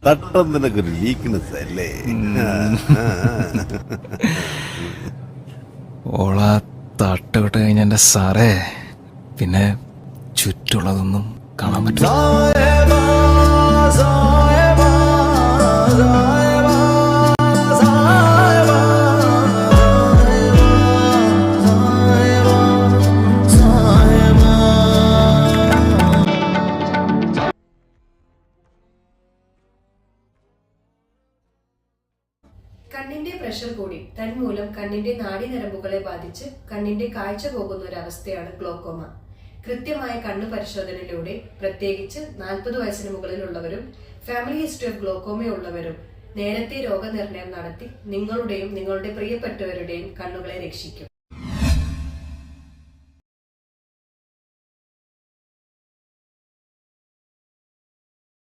തട്ടം നിനക്കൊരു വീക്ക്നെസ് അല്ലേ? ഓള തട്ടുവിട്ട് കഴിഞ്ഞ എന്റെ സാറേ പിന്നെ ചുറ്റുള്ളതൊന്നും കാണാൻ പറ്റില്ല. കണ്ണിന്റെ പ്രഷർ കൂടി തന്മൂലം കണ്ണിന്റെ നാഡീനരമ്പുകളെ ബാധിച്ച് കണ്ണിന്റെ കാഴ്ച പോകുന്ന ഒരു അവസ്ഥയാണ് ഗ്ലോക്കോമ. കൃത്യമായ കണ്ണു പരിശോധനയിലൂടെ പ്രത്യേകിച്ച് 40 വയസ്സിന് മുകളിലുള്ളവരും ഫാമിലി ഹിസ്റ്ററി ഓഫ് ഗ്ലോക്കോമയുള്ളവരും നേരത്തെ രോഗനിർണയം നടത്തി നിങ്ങളുടെയും നിങ്ങളുടെ പ്രിയപ്പെട്ടവരുടെയും കണ്ണുകളെ രക്ഷിക്കും.